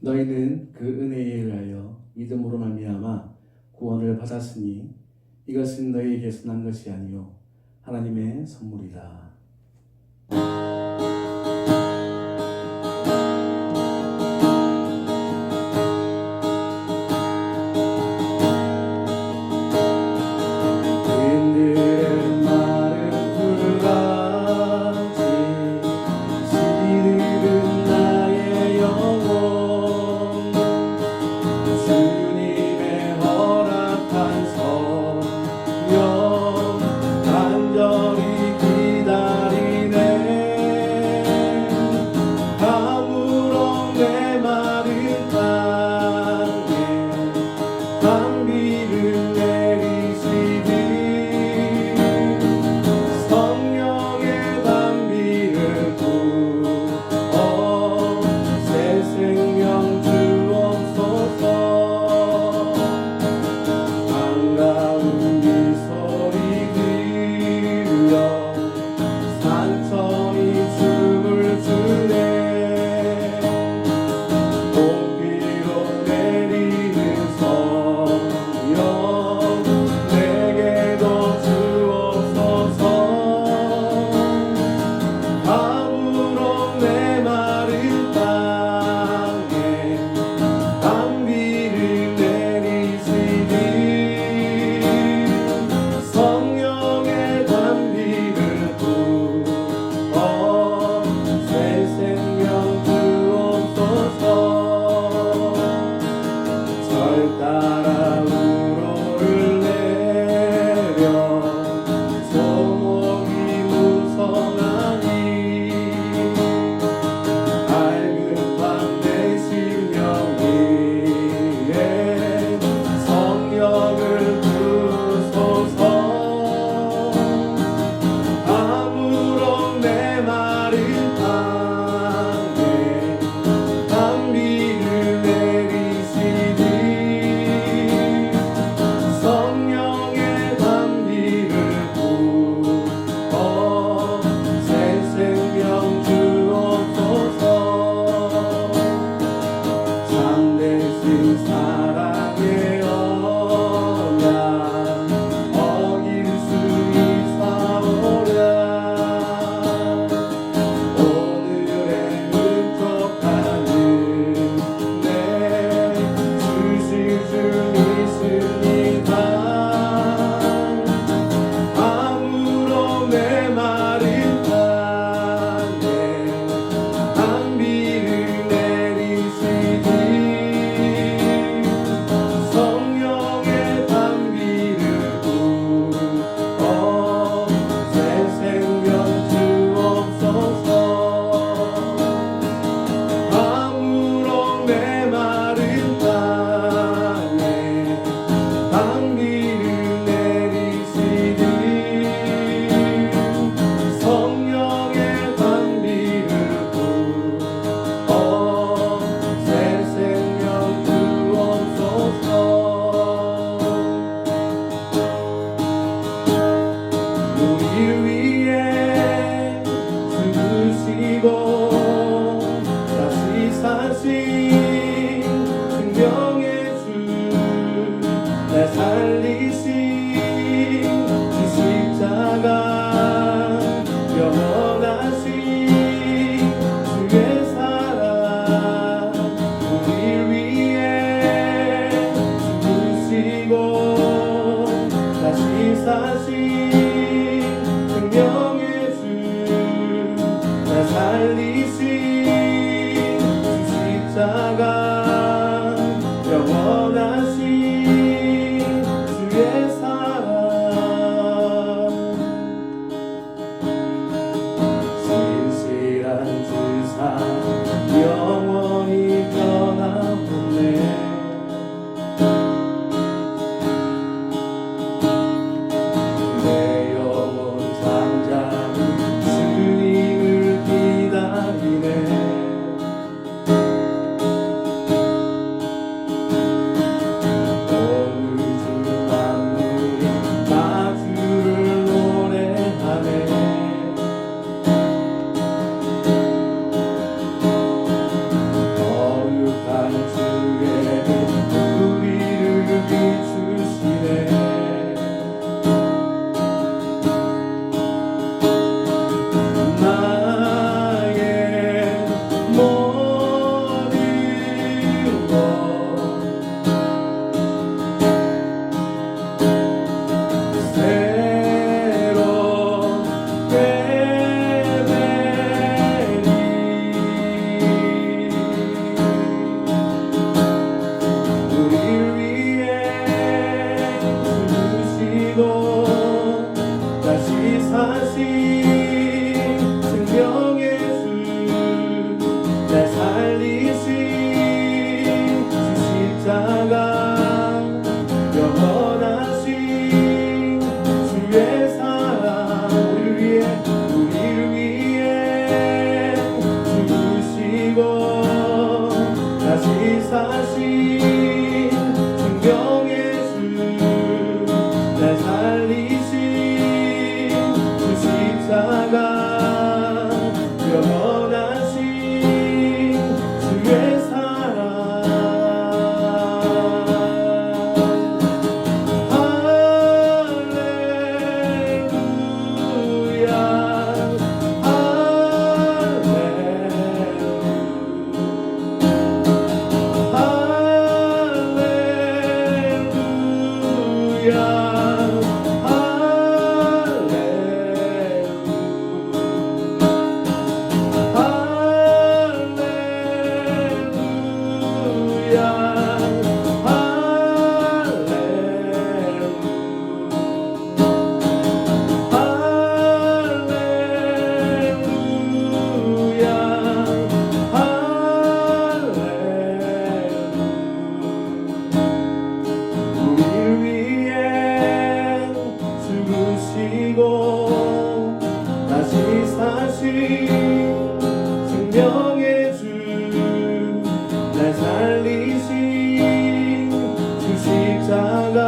너희는 그 은혜에 의하여 믿음으로 말미암아 구원을 받았으니 이것은 너희에게서 난 것이 아니요 하나님의 선물이라. 사신 생명의 주 날 살리신 주 십자가 영원하신 주의 사랑 생명의 주 날 살리신 주 십자가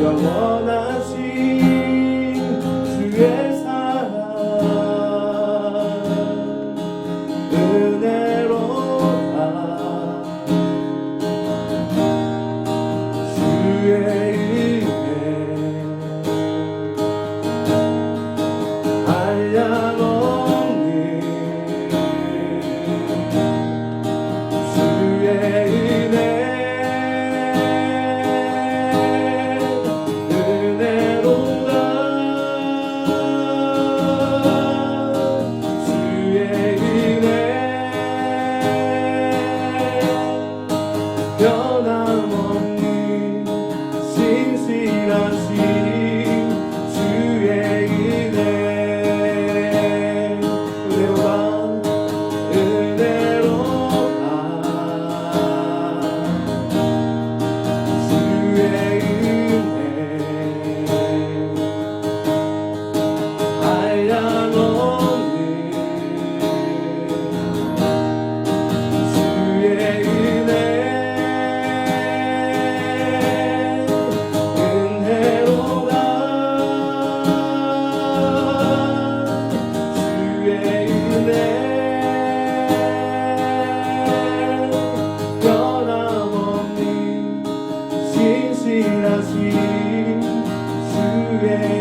영원하신 주의 사랑 은혜로다 주의 은혜 한량없는 주의 은혜로다 주의 은혜 변함없는 신실하신 주의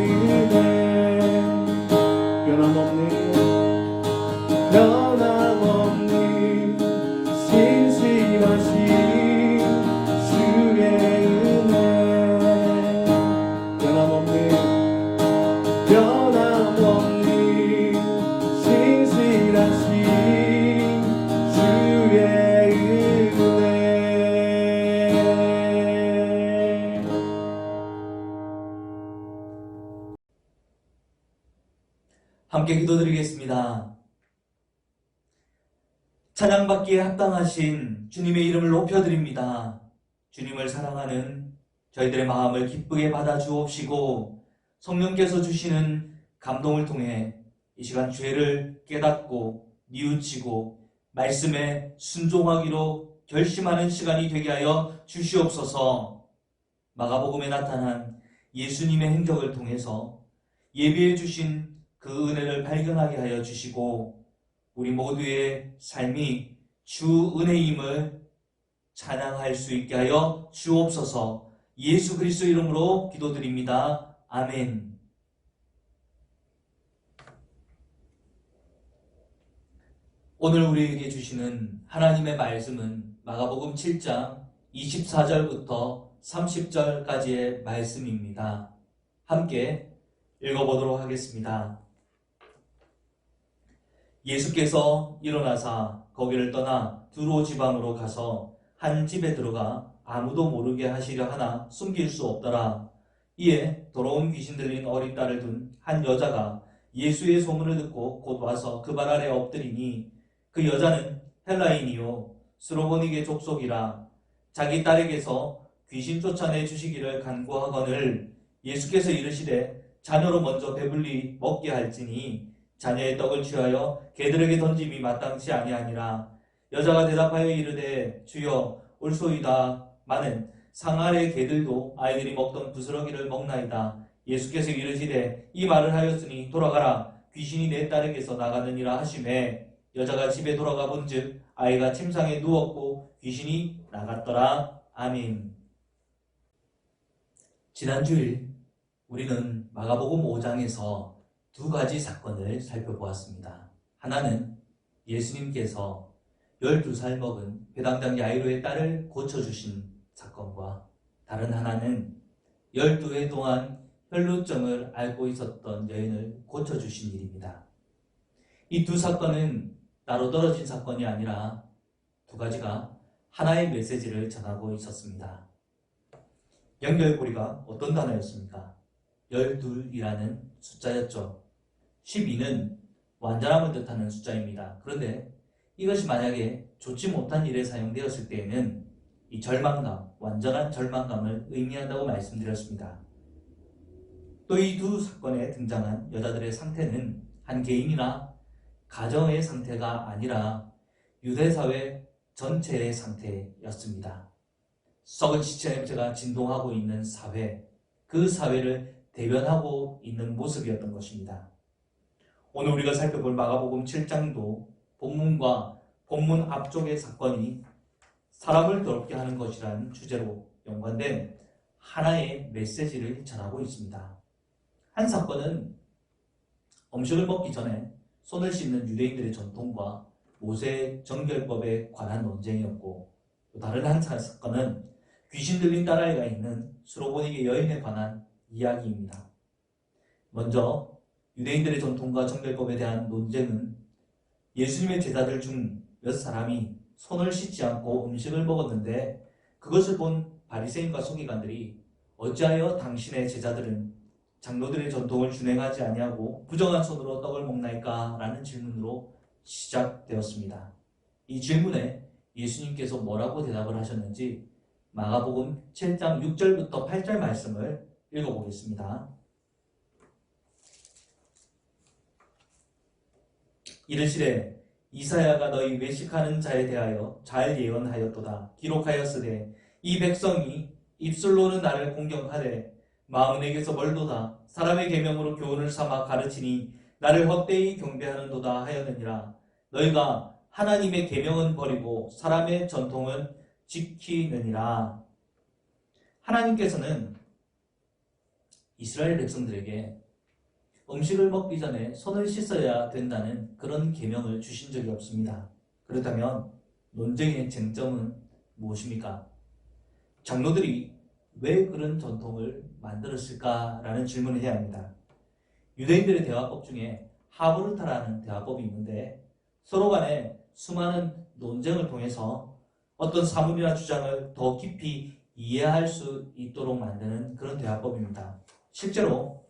은혜 변함없는 신실하신 주의 은혜 변함없는 신실하신 주의 은혜 함께 기도드리겠습니다. 찬양받기에 합당하신 주님의 이름을 높여드립니다. 주님을 사랑하는 저희들의 마음을 기쁘게 받아주옵시고 성령께서 주시는 감동을 통해 이 시간 죄를 깨닫고 뉘우치고 말씀에 순종하기로 결심하는 시간이 되게 하여 주시옵소서. 마가복음에 나타난 예수님의 행적을 통해서 예비해 주신 그 은혜를 발견하게 하여 주시고 우리 모두의 삶이 주 은혜임을 찬양할 수 있게 하여 주옵소서. 예수 그리스도 이름으로 기도드립니다. 아멘. 오늘 우리에게 주시는 하나님의 말씀은 마가복음 7장 24절부터 30절까지의 말씀입니다. 함께 읽어보도록 하겠습니다. 예수께서 일어나사 거기를 떠나 두로 지방으로 가서 한 집에 들어가 아무도 모르게 하시려 하나 숨길 수 없더라. 이에 더러운 귀신 들린 어린 딸을 둔 한 여자가 예수의 소문을 듣고 곧 와서 그 발 아래 엎드리니 그 여자는 헬라인이요 스로보니게 족속이라. 자기 딸에게서 귀신 쫓아내 주시기를 간구하거늘 예수께서 이르시되 자녀로 먼저 배불리 먹게 할지니 자녀의 떡을 취하여 개들에게 던짐이 마땅치 아니하니라. 여자가 대답하여 이르되 주여 올소이다마는 상 아래 개들도 아이들이 먹던 부스러기를 먹나이다. 예수께서 이르시되 이 말을 하였으니 돌아가라 귀신이 내 딸에게서 나가느니라 하시매 여자가 집에 돌아가 본즉 아이가 침상에 누웠고 귀신이 나갔더라. 아멘. 지난 주일 우리는 마가복음 5장에서 두 가지 사건을 살펴보았습니다. 하나는 예수님께서 12살 먹은 배당장 야이로의 딸을 고쳐주신 사건과 다른 하나는 12해 동안 혈루증을 앓고 있었던 여인을 고쳐주신 일입니다. 이 두 사건은 따로 떨어진 사건이 아니라 두 가지가 하나의 메시지를 전하고 있었습니다. 연결고리가 어떤 단어였습니까? 12이라는 숫자였죠. 12는 완전함을 뜻하는 숫자입니다. 그런데 이것이 만약에 좋지 못한 일에 사용되었을 때에는 이 절망감, 완전한 절망감을 의미한다고 말씀드렸습니다. 또 이 두 사건에 등장한 여자들의 상태는 한 개인이나 가정의 상태가 아니라 유대사회 전체의 상태였습니다. 썩은 시체 냄새가 진동하고 있는 사회, 그 사회를 대변하고 있는 모습이었던 것입니다. 오늘 우리가 살펴볼 마가복음 7장도 본문과 본문 앞쪽의 사건이 사람을 더럽게 하는 것이라는 주제로 연관된 하나의 메시지를 전하고 있습니다. 한 사건은 음식을 먹기 전에 손을 씻는 유대인들의 전통과 모세의 정결법에 관한 논쟁이었고, 또 다른 한 사건은 귀신 들린 딸아이가 있는 수로보니게 여인에 관한 이야기입니다. 먼저 유대인들의 전통과 정결법에 대한 논쟁은 예수님의 제자들 중 몇 사람이 손을 씻지 않고 음식을 먹었는데 그것을 본 바리새인과 서기관들이 어찌하여 당신의 제자들은 장로들의 전통을 준행하지 아니하고 부정한 손으로 떡을 먹나이까? 라는 질문으로 시작되었습니다. 이 질문에 예수님께서 뭐라고 대답을 하셨는지 마가복음 7장 6절부터 8절 말씀을 읽어보겠습니다. 이르시되 이사야가 너희 외식하는 자에 대하여 잘 예언하였도다. 기록하였으되 이 백성이 입술로는 나를 공경하되 마음은 내게서 멀도다. 사람의 계명으로 교훈을 삼아 가르치니 나를 헛되이 경배하는도다 하였느니라. 너희가 하나님의 계명은 버리고 사람의 전통은 지키느니라. 하나님께서는 이스라엘 백성들에게 음식을 먹기 전에 손을 씻어야 된다는 그런 계명을 주신 적이 없습니다. 그렇다면 논쟁의 쟁점은 무엇입니까? 장로들이 왜 그런 전통을 만들었을까라는 질문을 해야 합니다. 유대인들의 대화법 중에 하브르타라는 대화법이 있는데 서로 간에 수많은 논쟁을 통해서 어떤 사물이나 주장을 더 깊이 이해할 수 있도록 만드는 그런 대화법입니다. 실제로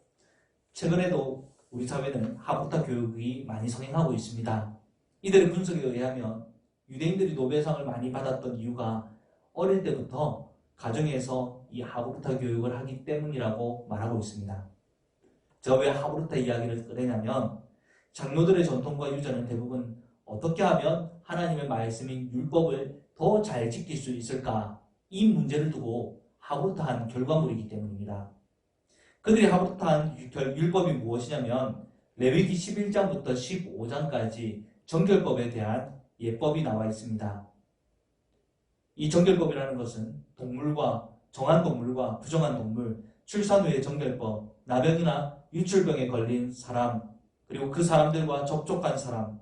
최근에도 우리 사회는 하브르타 교육이 많이 성행하고 있습니다. 이들의 분석에 의하면 유대인들이 노벨상을 많이 받았던 이유가 어릴 때부터 가정에서 이 하브르타 교육을 하기 때문이라고 말하고 있습니다. 제가 왜 하브르타 이야기를 꺼내냐면 장로들의 전통과 유전은 대부분 어떻게 하면 하나님의 말씀인 율법을 더 잘 지킬 수 있을까? 이 문제를 두고 하브르타한 결과물이기 때문입니다. 그들이 하브르타한 율법이 무엇이냐면 레위기 11장부터 15장까지 정결법에 대한 예법이 나와 있습니다. 이 정결법이라는 것은 동물과 정한 동물과 부정한 동물, 출산 후의 정결법, 나병이나 유출병에 걸린 사람, 그리고 그 사람들과 접촉한 사람,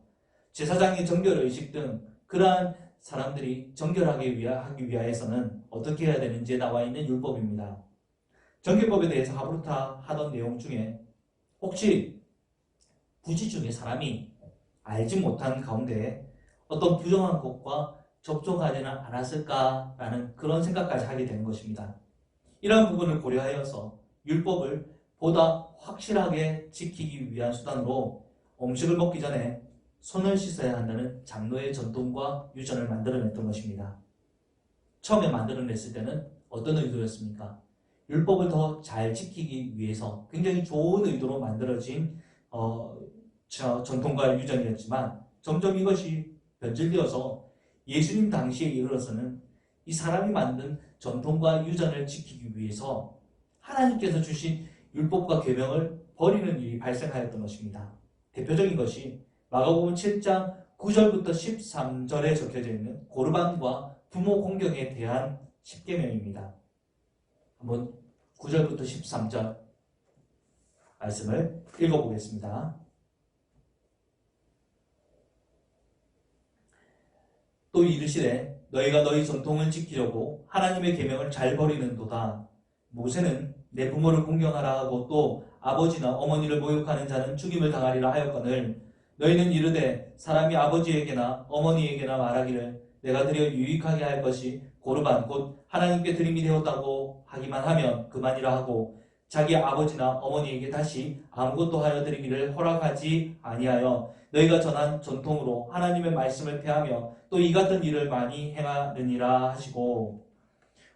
제사장의 정결의식 등 그러한 사람들이 정결하기 위하여서는 어떻게 해야 되는지에 나와 있는 율법입니다. 정결법에 대해서 하브르타 하던 내용 중에 혹시 부지 중에 사람이 알지 못한 가운데 어떤 부정한 것과 접촉하지는 않았을까라는 그런 생각까지 하게 되는 것입니다. 이러한 부분을 고려하여서 율법을 보다 확실하게 지키기 위한 수단으로 음식을 먹기 전에 손을 씻어야 한다는 장로의 전통과 유전을 만들어냈던 것입니다. 처음에 만들어냈을 때는 어떤 의도였습니까? 율법을 더 잘 지키기 위해서 굉장히 좋은 의도로 만들어진 전통과 유전이었지만 점점 이것이 변질되어서 예수님 당시에 이르러서는 이 사람이 만든 전통과 유전을 지키기 위해서 하나님께서 주신 율법과 계명을 버리는 일이 발생하였던 것입니다. 대표적인 것이 마가복음 7장 9절부터 13절에 적혀져 있는 고르반과 부모 공경에 대한 십계명입니다. 한번 9절부터 13절 말씀을 읽어보겠습니다. 또 이르시되 너희가 너희 전통을 지키려고 하나님의 계명을 잘 버리는도다. 모세는 내 부모를 공경하라 하고 또 아버지나 어머니를 모욕하는 자는 죽임을 당하리라 하였거늘 너희는 이르되 사람이 아버지에게나 어머니에게나 말하기를 내가 드려 유익하게 할 것이 고르반 곧 하나님께 드림이 되었다고 하기만 하면 그만이라 하고 자기 아버지나 어머니에게 다시 아무것도 하여 드리기를 허락하지 아니하여 너희가 전한 전통으로 하나님의 말씀을 폐하며 또 이 같은 일을 많이 행하느니라 하시고,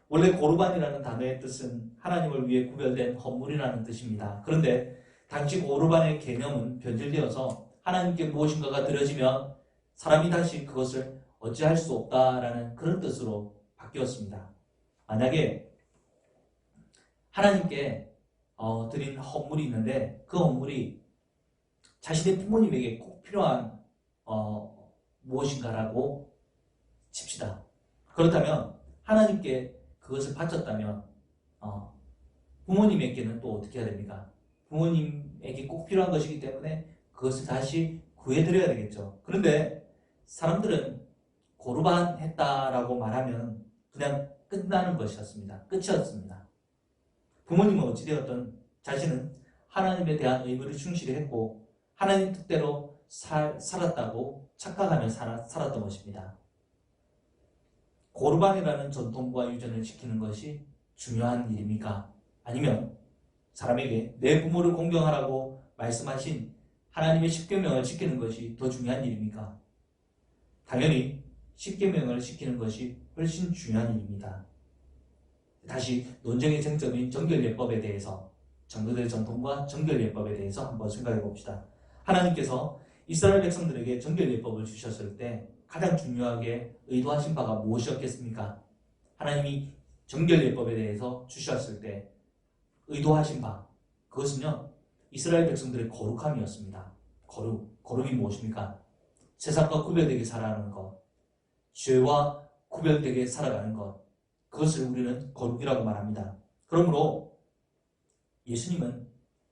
원래 고르반이라는 단어의 뜻은 하나님을 위해 구별된 헌물이라는 뜻입니다. 그런데 당시 고르반의 개념은 변질되어서 하나님께 무엇인가가 드려지면 사람이 다시 그것을 어찌할 수 없다라는 그런 뜻으로 바뀌었습니다. 만약에 하나님께 드린 헌물이 있는데 그 헌물이 자신의 부모님에게 꼭 필요한 무엇인가라고 칩시다. 그렇다면 하나님께 그것을 바쳤다면 부모님에게는 또 어떻게 해야 됩니까? 부모님에게 꼭 필요한 것이기 때문에 그것을 다시 구해드려야 되겠죠. 그런데 사람들은 고르반 했다라고 말하면 그냥 끝나는 것이었습니다. 끝이었습니다. 부모님은 어찌되었든 자신은 하나님에 대한 의무를 충실히 했고 하나님 뜻대로 살았다고 착각하며 살았던 것입니다. 고르반이라는 전통과 유전을 지키는 것이 중요한 일입니까? 아니면 사람에게 내 부모를 공경하라고 말씀하신 하나님의 십계명을 지키는 것이 더 중요한 일입니까? 당연히 십계명을 지키는 것이 훨씬 중요한 일입니다. 다시 논쟁의 쟁점인 정결예법에 대해서, 정교들 전통과 정결예법에 대해서 한번 생각해 봅시다. 하나님께서 이스라엘 백성들에게 정결예법을 주셨을 때 가장 중요하게 의도하신 바가 무엇이었겠습니까? 하나님이 정결예법에 대해서 주셨을 때 의도하신 바, 그것은요, 이스라엘 백성들의 거룩함이었습니다. 거룩이 무엇입니까? 세상과 구별되게 살아가는 것, 죄와 구별되게 살아가는 것, 그것을 우리는 거룩이라고 말합니다. 그러므로 예수님은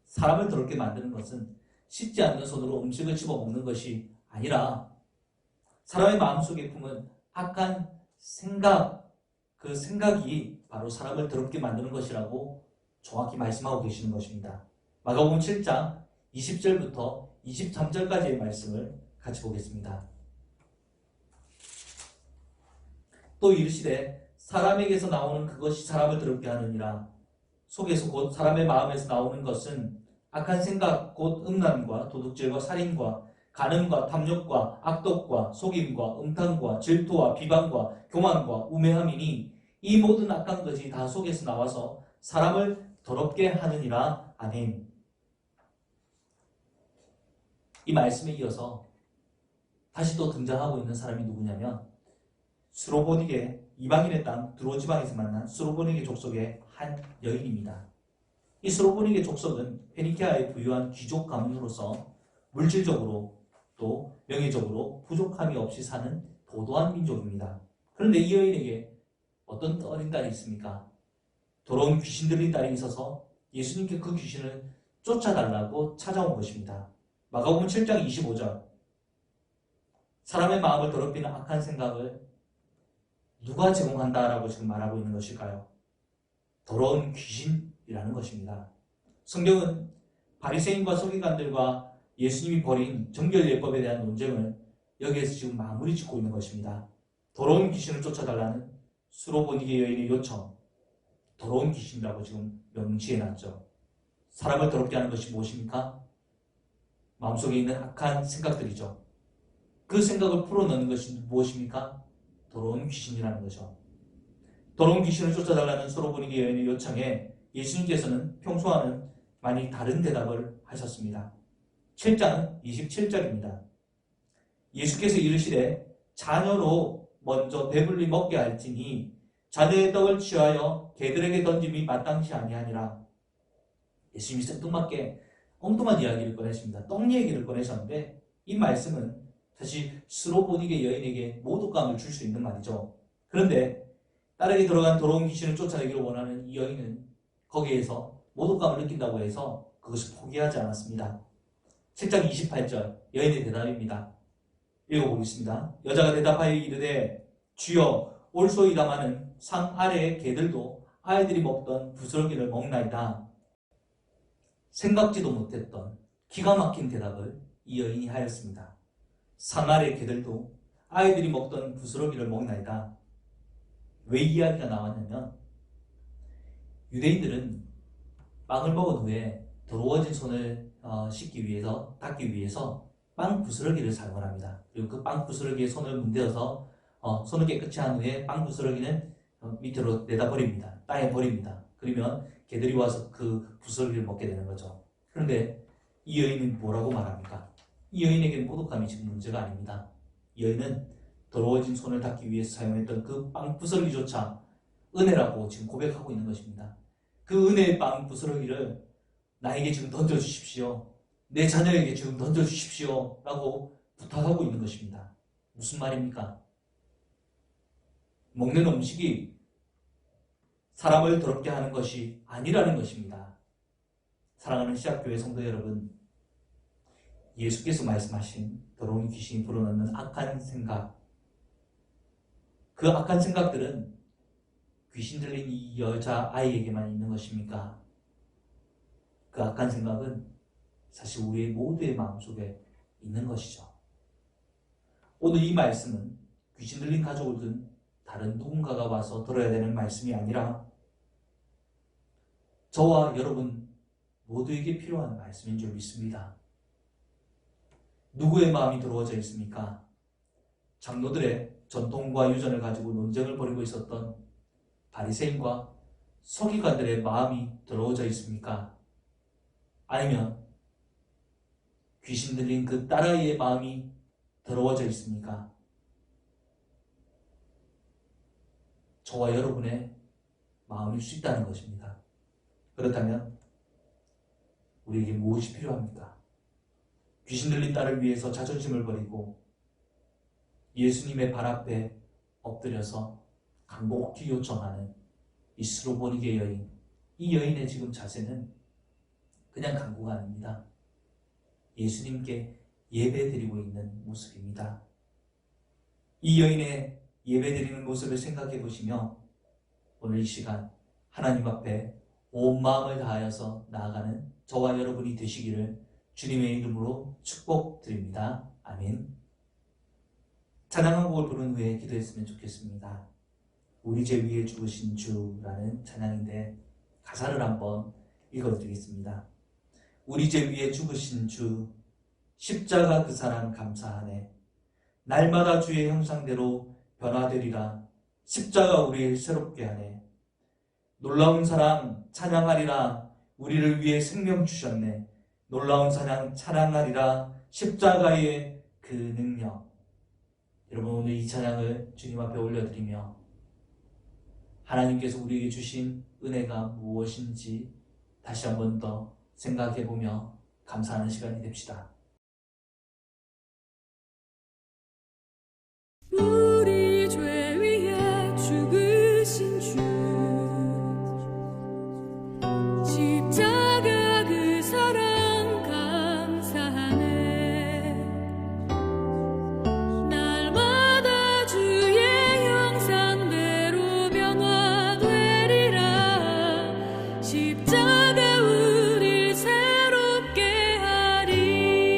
사람을 더럽게 만드는 것은 씻지 않는 손으로 음식을 집어먹는 것이 아니라 사람의 마음속에 품은 악한 생각, 그 생각이 바로 사람을 더럽게 만드는 것이라고 정확히 말씀하고 계시는 것입니다. 마가복음 7장 20절부터 23절까지의 말씀을 같이 보겠습니다. 또 이르시되 사람에게서 나오는 그것이 사람을 더럽게 하느니라. 속에서 곧 사람의 마음에서 나오는 것은 악한 생각 곧 음란과 도둑질과 살인과 간음과 탐욕과 악독과 속임과 음탕과 질투와 비방과 교만과 우매함이니 이 모든 악한 것이 다 속에서 나와서 사람을 더럽게 하느니라. 아멘. 이 말씀에 이어서 다시 또 등장하고 있는 사람이 누구냐면 수로보니게 이방인의 땅 두로지방에서 만난 수로보니게 족속의 한 여인입니다. 이 수로보니게 족속은 페니키아의 부유한 귀족 가문으로서 물질적으로 또 명예적으로 부족함이 없이 사는 도도한 민족입니다. 그런데 이 여인에게 어떤 어린 딸이 있습니까? 더러운 귀신 들린 딸이 있어서 예수님께 그 귀신을 쫓아달라고 찾아온 것입니다. 마가복음 7장 25절, 사람의 마음을 더럽히는 악한 생각을 누가 제공한다라고 지금 말하고 있는 것일까요? 더러운 귀신이라는 것입니다. 성경은 바리새인과 서기관들과 예수님이 벌인 정결예법에 대한 논쟁을 여기에서 지금 마무리 짓고 있는 것입니다. 더러운 귀신을 쫓아달라는 수로보니게 여인의 요청, 더러운 귀신이라고 지금 명시해놨죠. 사람을 더럽게 하는 것이 무엇입니까? 마음속에 있는 악한 생각들이죠. 그 생각을 풀어내는 것이 무엇입니까? 더러운 귀신이라는 거죠. 더러운 귀신을 쫓아달라는 수로보니게 여인의 요청에 예수님께서는 평소와는 많이 다른 대답을 하셨습니다. 7장 27절입니다. 예수께서 이르시되 자녀로 먼저 배불리 먹게 할지니 자녀의 떡을 취하여 개들에게 던짐이 마땅치 아니하니라. 예수님이 생뚱맞게 엉뚱한 이야기를 꺼내십니다. 떡 얘기를 꺼내셨는데 이 말씀은 사실 스로보니게 여인에게 모독감을 줄 수 있는 말이죠. 그런데 딸에게 들어간 더러운 귀신을 쫓아내기를 원하는 이 여인은 거기에서 모독감을 느낀다고 해서 그것을 포기하지 않았습니다. 7장 28절 여인의 대답입니다. 읽어보겠습니다. 여자가 대답하여 이르되 주여 올소이다마는 상 아래의 개들도 아이들이 먹던 부스러기를 먹나이다. 생각지도 못했던 기가 막힌 대답을 이 여인이 하였습니다. 상 아래의 개들도 아이들이 먹던 부스러기를 먹나이다. 왜 이야기가 나왔냐면 유대인들은 빵을 먹은 후에 더러워진 손을 닦기 위해서 빵 부스러기를 사용을 합니다. 그리고 그 빵 부스러기에 손을 문대어서 손을 깨끗이 한 후에 빵 부스러기는 밑으로 내다 버립니다. 땅에 버립니다. 그러면 개들이 와서 그 부스러기를 먹게 되는 거죠. 그런데 이 여인은 뭐라고 말합니까? 이 여인에게는 모독감이 지금 문제가 아닙니다. 이 여인은 더러워진 손을 닦기 위해서 사용했던 그 빵 부스러기조차 은혜라고 지금 고백하고 있는 것입니다. 그 은혜의 빵 부스러기를 나에게 지금 던져주십시오. 내 자녀에게 지금 던져주십시오. 라고 부탁하고 있는 것입니다. 무슨 말입니까? 먹는 음식이 사람을 더럽게 하는 것이 아니라는 것입니다. 사랑하는 시작교회 성도 여러분, 예수께서 말씀하신 더러운 귀신이 불어넣는 악한 생각, 그 악한 생각들은 귀신 들린 이 여자아이에게만 있는 것입니까? 그 악한 생각은 사실 우리 모두의 마음속에 있는 것이죠. 오늘 이 말씀은 귀신 들린 가족을 둔 다른 누군가가 와서 들어야 되는 말씀이 아니라 저와 여러분 모두에게 필요한 말씀인 줄 믿습니다. 누구의 마음이 더러워져 있습니까? 장로들의 전통과 유전을 가지고 논쟁을 벌이고 있었던 바리새인과 서기관들의 마음이 더러워져 있습니까? 아니면 귀신 들린 그 딸아이의 마음이 더러워져 있습니까? 저와 여러분의 마음일 수 있다는 것입니다. 그렇다면 우리에게 무엇이 필요합니까? 귀신 들린 딸을 위해서 자존심을 버리고 예수님의 발 앞에 엎드려서 간곡히 요청하는 이 스로보니게 여인, 이 여인의 지금 자세는 그냥 간구가 아닙니다. 예수님께 예배드리고 있는 모습입니다. 이 여인의 예배드리는 모습을 생각해 보시며 오늘 이 시간 하나님 앞에 온 마음을 다하여서 나아가는 저와 여러분이 되시기를 주님의 이름으로 축복드립니다. 아멘. 찬양 한 곡을 부른 후에 기도했으면 좋겠습니다. 우리 죄 위에 죽으신 주라는 찬양인데 가사를 한번 읽어드리겠습니다. 우리 죄 위에 죽으신 주 십자가 그 사랑 감사하네. 날마다 주의 형상대로 변화되리라. 십자가 우리를 새롭게 하네. 놀라운 사랑 찬양하리라. 우리를 위해 생명 주셨네. 놀라운 사랑 찬양하리라. 십자가의 그 능력. 여러분 오늘 이 찬양을 주님 앞에 올려드리며 하나님께서 우리에게 주신 은혜가 무엇인지 다시 한 번 더 생각해보며 감사하는 시간이 됩시다. 우리 죄 위에 죽으신 주 십자가 그 사랑 감사하네. 날마다 주의 형상대로 변화되리라. 십자가 우릴 새롭게 하리.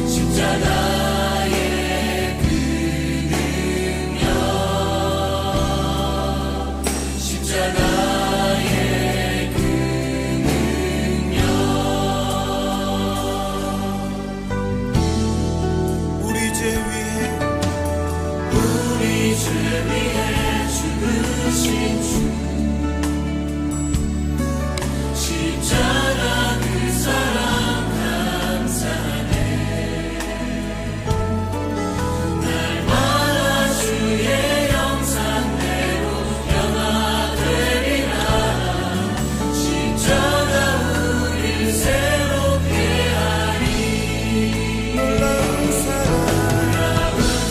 십자가의 그 능력 십자가의 그 능력 우리 죄 위해 죽으신 주 십자가 그 사랑 감사해 날마다 주의 형상대로 변화되리라 십자가 우릴 새롭게 하리 놀라운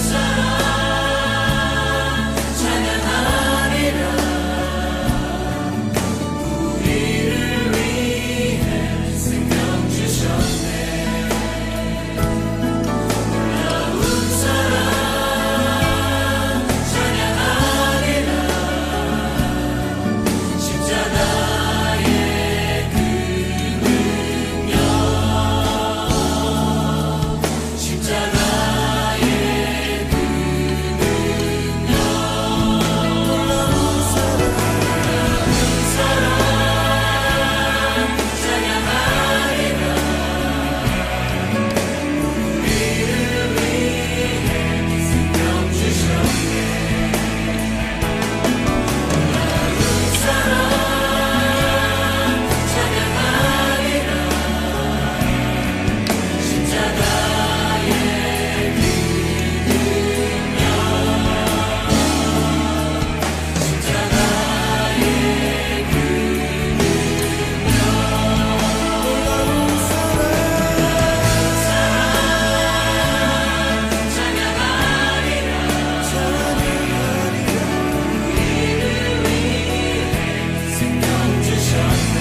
사랑 찬양하리라 우리를 위해 생명 주셨네 놀라운 사랑 찬양하리라 십자가의 그 능력 십자가의 그 능력 놀라운 사랑 찬양하리라 우리를 위해 생명 주셨네 놀라운 사랑 찬양하리라 십자가의 그 능력 십자가의 그 놀라운 사랑 찬양하리라 우리를 위해 생명 주셨네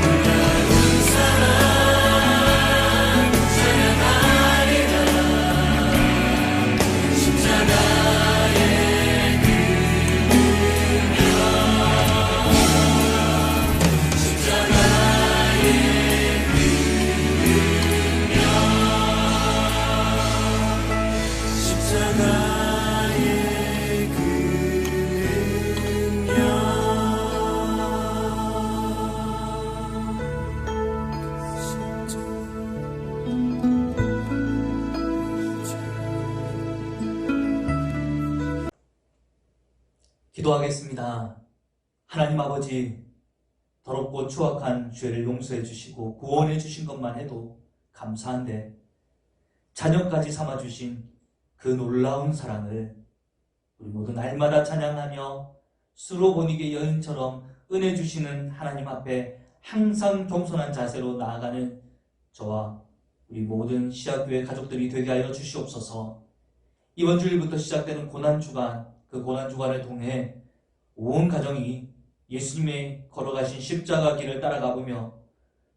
놀라운 사랑 찬양하리라 십자가의 그 능력 십자가의 그 십자가의 그 기도하겠습니다. 하나님 아버지, 더럽고 추악한 죄를 용서해 주시고 구원해 주신 것만 해도 감사한데 자녀까지 삼아 주신 그 놀라운 사랑을 우리 모두 날마다 찬양하며 수로보니게 여인처럼 은혜 주시는 하나님 앞에 항상 겸손한 자세로 나아가는 저와 우리 모든 시작교회 가족들이 되게 하여 주시옵소서. 이번 주일부터 시작되는 고난주간, 그 고난주간을 통해 온 가정이 예수님의 걸어가신 십자가 길을 따라가보며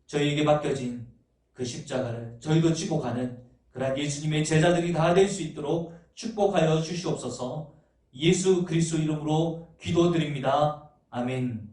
저희에게 맡겨진 그 십자가를 저희도 지고 가는 그러한 예수님의 제자들이 다 될 수 있도록 축복하여 주시옵소서. 예수 그리스도 이름으로 기도드립니다. 아멘.